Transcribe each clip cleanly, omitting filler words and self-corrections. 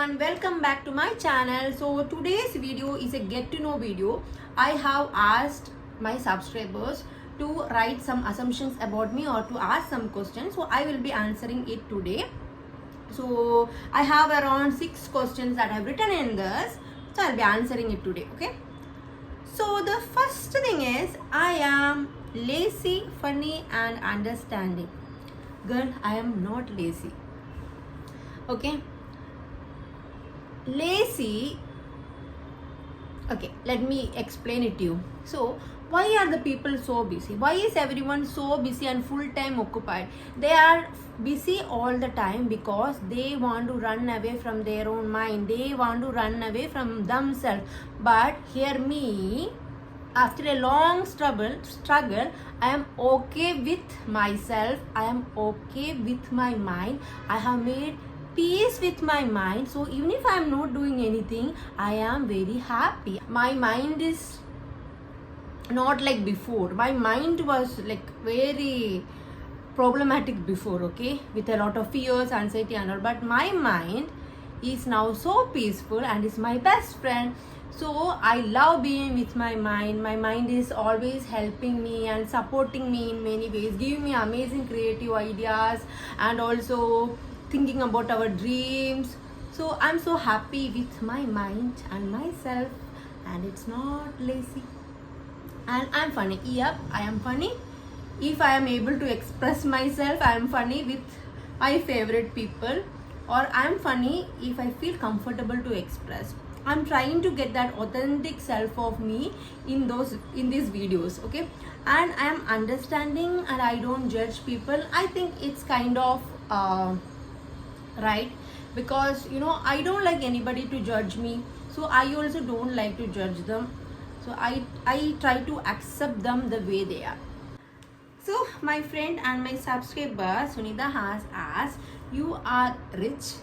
everyone, welcome back to my channel. So today's video is a get to know video. I have asked my subscribers to write some assumptions about me or to ask some questions, so I will be answering it today. So I have around 6 questions that I have written in this, so I'll be answering it today. Okay, so the first thing is, I am lazy, funny and understanding. Girl, I am not lazy. Okay, lazy, okay, let me explain it to you. So why are the people so busy? Why is everyone so busy and full time occupied? They are busy all the time because they want to run away from their own mind. They want to run away from themselves. But hear me, after a long struggle, I am okay with myself. I am okay with my mind. I have made peace with my mind. So even if I am not doing anything, I am very happy. My mind is not like before. My mind was like very problematic before, okay, with a lot of fears, anxiety and all. But my mind is now so peaceful and is my best friend. So I love being with my mind. My mind is always helping me and supporting me in many ways, giving me amazing creative ideas and also thinking about our dreams. So I'm so happy with my mind and myself, and it's not lazy. And I'm funny. Yep, I am funny. If I am able to express myself, I am funny with my favorite people, or I am funny if I feel comfortable to express. I'm trying to get that authentic self of me in these videos, okay? And I am understanding and I don't judge people. I think it's kind of right, because I don't like anybody to judge me, so I also don't like to judge them. So I try to accept them the way they are. So my friend and my subscriber Sunita has asked, you are rich.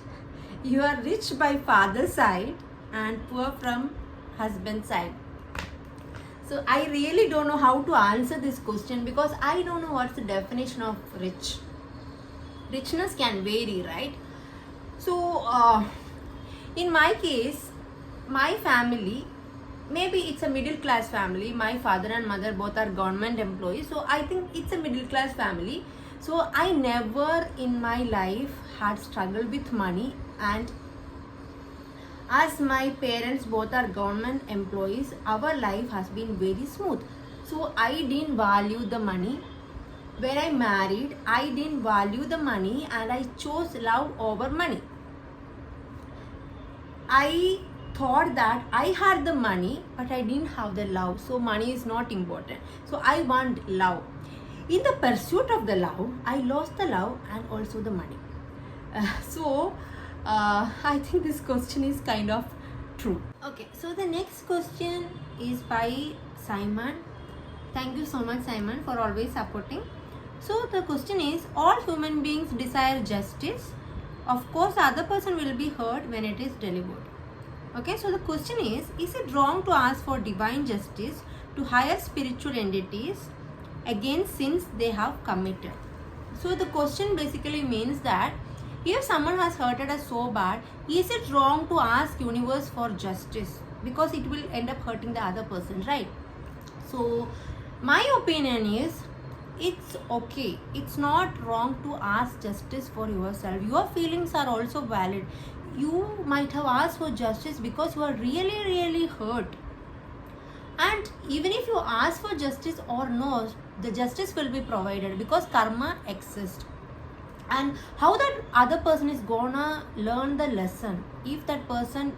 You are rich by father's side and poor from husband's side. So I really don't know how to answer this question, because I don't know what's the definition of rich. Richness can vary, right? So in my case, my family, maybe it's a middle class family. My father and mother both are government employees, so I think it's a middle class family. So I never in my life had struggled with money, and as my parents both are government employees, our life has been very smooth. So I didn't value the money. When I married, I didn't value the money and I chose love over money. I thought that I had the money but I didn't have the love, so money is not important. So I want love. In the pursuit of the love, I lost the love and also the money. I think this question is kind of true. Okay, so the next question is by Simon. Thank you so much, Simon, for always supporting. So the question is, all human beings desire justice. Of course, the other person will be hurt when it is delivered. Okay, so the question is it wrong to ask for divine justice to higher spiritual entities against sins they have committed? So the question basically means that if someone has hurted us so bad, is it wrong to ask universe for justice? Because it will end up hurting the other person, right? So my opinion is, it's okay. It's not wrong to ask justice for yourself. Your feelings are also valid. You might have asked for justice because you are really, really hurt. And even if you ask for justice or no, the justice will be provided because karma exists. And how that other person is gonna learn the lesson if that person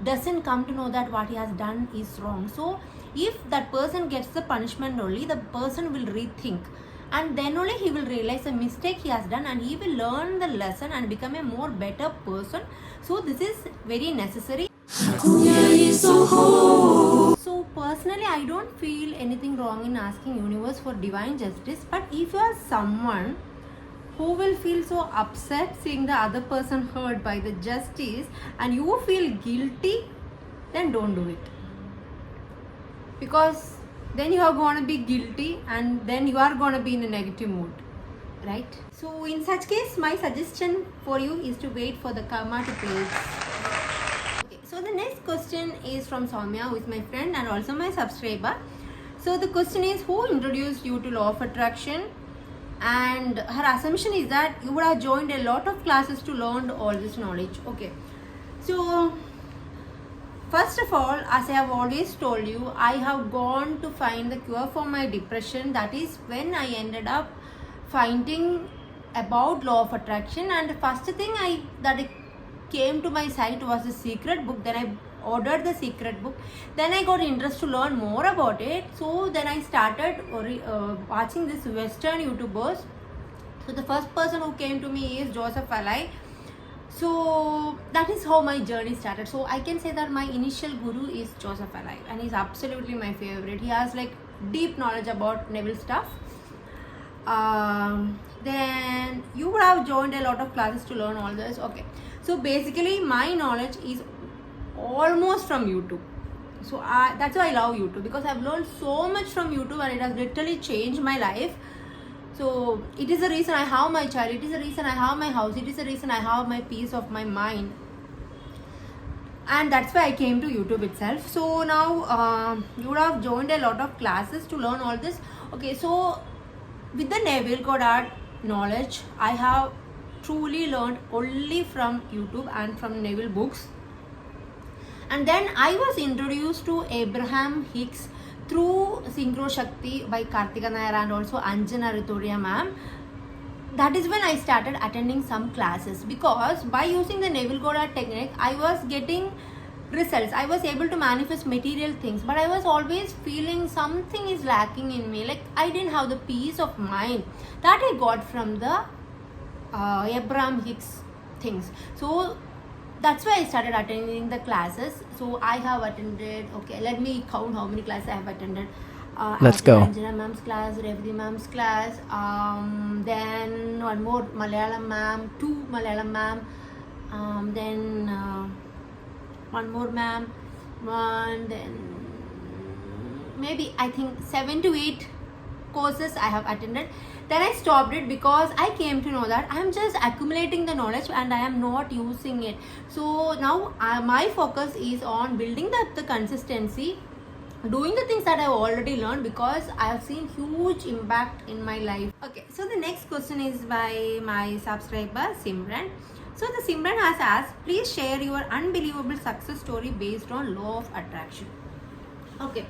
doesn't come to know that what he has done is wrong? So if that person gets the punishment only, the person will rethink, and then only he will realize the mistake he has done and he will learn the lesson and become a more better person. So this is very necessary. So personally, I don't feel anything wrong in asking universe for divine justice. But if you are someone who will feel so upset seeing the other person hurt by the justice and you feel guilty, then don't do it, because then you are going to be guilty and then you are going to be in a negative mood, right? So in such case, my suggestion for you is to wait for the karma to play So the next question is from Soumya, who is my friend and also my subscriber. So the question is, who introduced you to law of attraction? And her assumption is that you would have joined a lot of classes to learn all this knowledge. Okay, so first of all, as I have always told you, I have gone to find the cure for my depression. That is when I ended up finding about law of attraction, and the first thing that came to my sight was a secret book. Then I ordered the secret book. Then I got interest to learn more about it. So then I started watching this Western YouTubers. So the first person who came to me is Joseph Alai. So that is how my journey started. So I can say that my initial guru is Joseph Alai, and he's absolutely my favorite. He has like deep knowledge about Neville stuff. Then you would have joined a lot of classes to learn all this. Okay, so basically my knowledge is almost from YouTube. So that's why I love YouTube, because I've learned so much from YouTube and it has literally changed my life. So it is the reason I have my child, it is the reason I have my house, it is the reason I have my peace of my mind, and that's why I came to YouTube itself. So now you would have joined a lot of classes to learn all this. Okay, so with the Neville Goddard knowledge, I have truly learned only from YouTube and from Neville books. And then I was introduced to Abraham Hicks through Synchro Shakti by Kartika Nair and also Anjana Ritoria ma'am. That is when I started attending some classes, because by using the Neville Goddard technique, I was getting results. I was able to manifest material things, but I was always feeling something is lacking in me. Like I didn't have the peace of mind that I got from the Abraham Hicks things. So that's why I started attending the classes. So I have attended, okay, let me count how many classes I have attended. Let's go. Anjana ma'am's class, Revati ma'am's class, then one more Malayalam ma'am, two Malayalam ma'am, then one more ma'am, then maybe I think 7 to 8 courses I have attended. Then I stopped it because I came to know that I am just accumulating the knowledge and I am not using it. So now my focus is on building the consistency, doing the things that I have already learned, because I have seen huge impact in my life. Okay, so the next question is by my subscriber Simran. So the Simran has asked, please share your unbelievable success story based on law of attraction. Okay,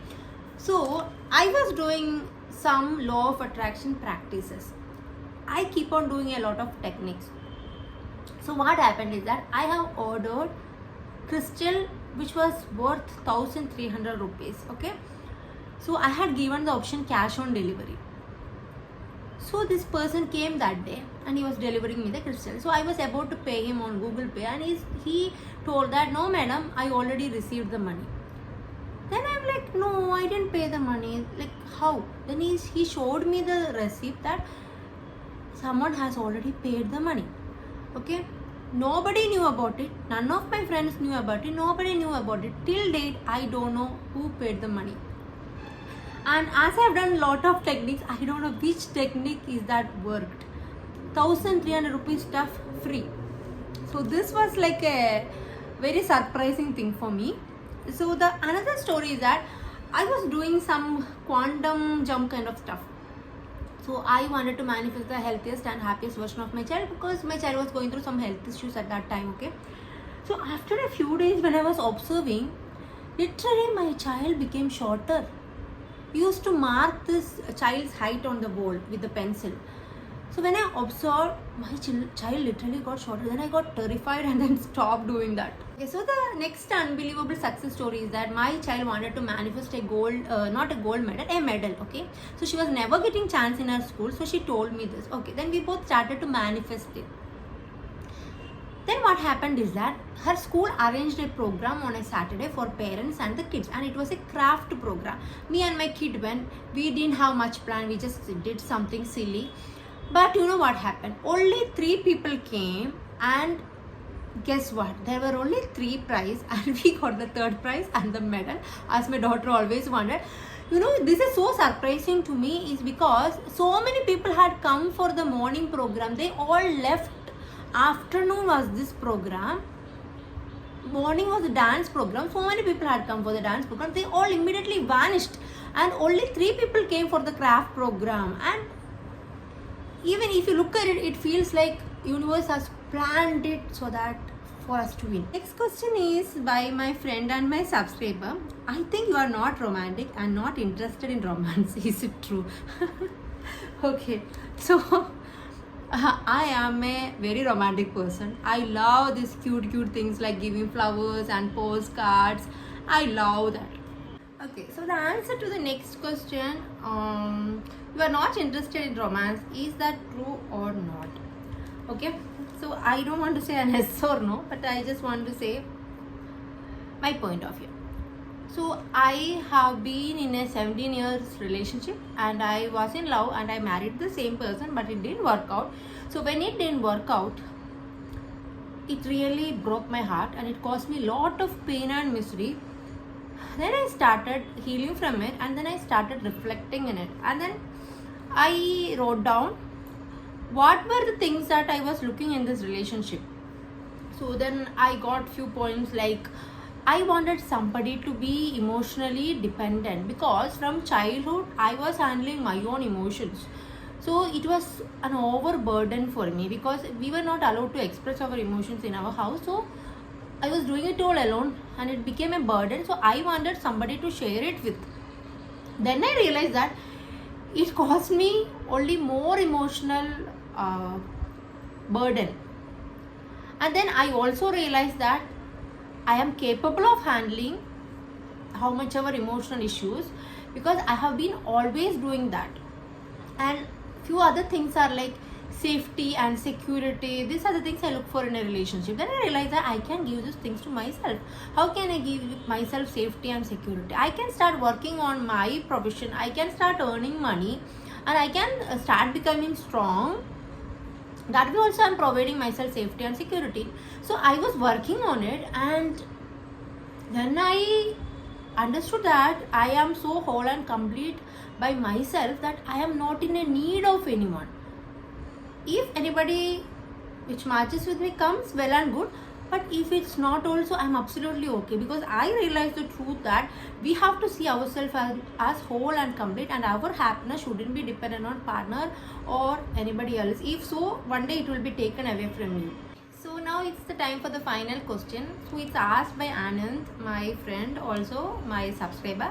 so I was doing some law of attraction practices. I keep on doing a lot of techniques. So what happened is that I have ordered crystal which was worth 1300 rupees. Okay, so I had given the option cash on delivery. So this person came that day and he was delivering me the crystal. So I was about to pay him on Google Pay, and he told that, no madam, I already received the money. Then I'm like, no, I didn't pay the money. Like, how? Then he showed me the receipt that someone has already paid the money. Okay, nobody knew about it. None of my friends knew about it. Nobody knew about it. Till date, I don't know who paid the money. And as I've done a lot of techniques, I don't know which technique is that worked. 1300 rupees stuff free. So this was like a very surprising thing for me. So the another story is that I was doing some quantum jump kind of stuff. So I wanted to manifest the healthiest and happiest version of my child, because my child was going through some health issues at that time. Okay, so after a few days when I was observing, literally my child became shorter. We used to mark this child's height on the wall with the pencil. So when I observed, my child literally got shorter. Then I got terrified and then stopped doing that. Okay, so the next unbelievable success story is that my child wanted to manifest a gold, not a gold medal, a medal. Okay, so she was never getting chance in her school, so she told me this. Okay, then we both started to manifest it. Then what happened is that her school arranged a program on a Saturday for parents and the kids, and it was a craft program. Me and my kid went. We didn't have much plan. We just did something silly. But you know what happened? Only 3 people came, and guess what? There were only 3 prizes, and we got the 3rd prize and the medal, as my daughter always wanted. You know, this is so surprising to me, is because so many people had come for the morning program. They all left. Afternoon was this program, morning was the dance program. So many people had come for the dance program. They all immediately vanished, and only 3 people came for the craft program. And even if you look at it, it feels like universe has planned it so that for us to win. Next question is by my friend and my subscriber. I think you are not romantic and not interested in romance. Is it true? Okay, so I am a very romantic person. I love these cute things like giving flowers and postcards. I love that. Okay, so the answer to the next question, you are not interested in romance. Is that true or not? Okay, so I don't want to say an yes or no, but I just want to say my point of view. So I have been in a 17 years relationship, and I was in love and I married the same person, but it didn't work out. So when it didn't work out, it really broke my heart and it caused me a lot of pain and misery. Then I started healing from it, and then I started reflecting in it, and then I wrote down what were the things that I was looking in this relationship. So then I got few points like I wanted somebody to be emotionally dependent, because from childhood I was handling my own emotions. So it was an overburden for me because we were not allowed to express our emotions in our house. So I was doing it all alone and it became a burden. So I wanted somebody to share it with. Then I realized that it caused me only more emotional burden. And then I also realized that I am capable of handling how much ever emotional issues, because I have been always doing that. And few other things are like safety and security. These are the things I look for in a relationship. Then I realized that I can give these things to myself. How can I give myself safety and security? I can start working on my profession. I can start earning money, and I can start becoming strong. That way also I'm providing myself safety and security. So I was working on it, and then I understood that I am so whole and complete by myself that I am not in a need of anyone. If anybody which matches with me comes, well and good, but if it's not also, I'm absolutely okay, because I realize the truth that we have to see ourselves as whole and complete, and our happiness shouldn't be dependent on partner or anybody else. If so, one day it will be taken away from you. So now it's the time for the final question. So it's asked by Anand, my friend, also my subscriber.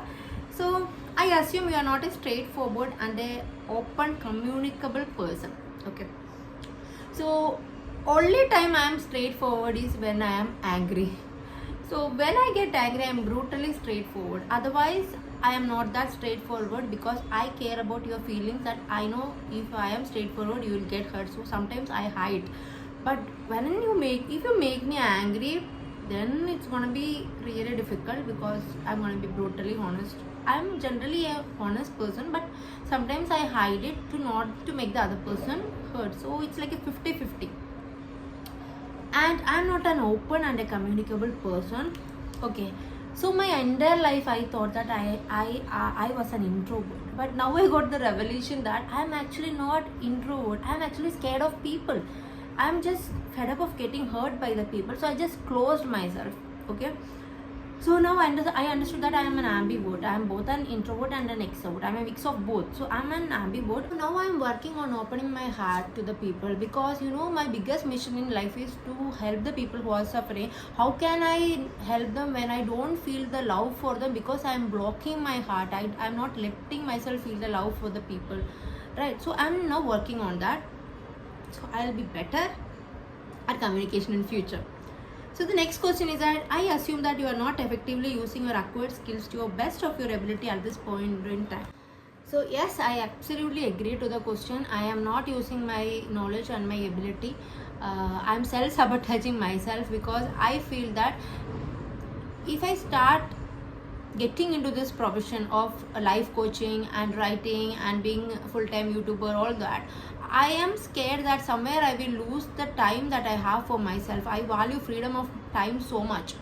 So I assume you are not a straightforward and a open communicable person. Okay, so only time I am straightforward is when I am angry. So when I get angry, I am brutally straightforward. Otherwise I am not that straightforward, because I care about your feelings, that I know if I am straightforward you will get hurt. So sometimes I hide. But if you make me angry, then it's gonna be really difficult, because I'm gonna be brutally honest. I'm generally a honest person, but sometimes I hide it to make the other person hurt. So it's like a 50-50. And I'm not an open and a communicable person. Okay, so my entire life I thought that I was an introvert, but now I got the revelation that I'm actually not introvert. I'm actually scared of people. I'm just fed up of getting hurt by the people, so I just closed myself. Okay, so now I understood that I am an ambivert. I am both an introvert and an extrovert. I'm a mix of both. So I'm an ambivert. Now I'm working on opening my heart to the people, because my biggest mission in life is to help the people who are suffering. How can I help them when I don't feel the love for them, because I'm blocking my heart. I'm not letting myself feel the love for the people, right? So I'm now working on that. So I'll be better at communication in future. So the next question is that I assume that you are not effectively using your acquired skills to your best of your ability at this point in time. So yes, I absolutely agree to the question. I am not using my knowledge and my ability. I'm self-sabotaging myself, because I feel that if I start getting into this profession of life coaching and writing and being a full-time YouTuber, all that, I am scared that somewhere I will lose the time that I have for myself. I value freedom of time so much.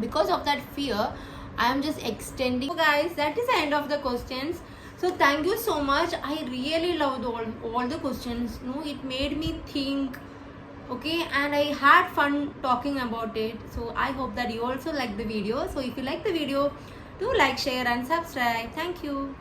Because of that fear, I am just extending. So guys, that is the end of the questions. So thank you so much. I really loved all the questions. It made me think Okay, and I had fun talking about it, so I hope that you also like the video. So if you like the video, do like, share and subscribe. Thank you.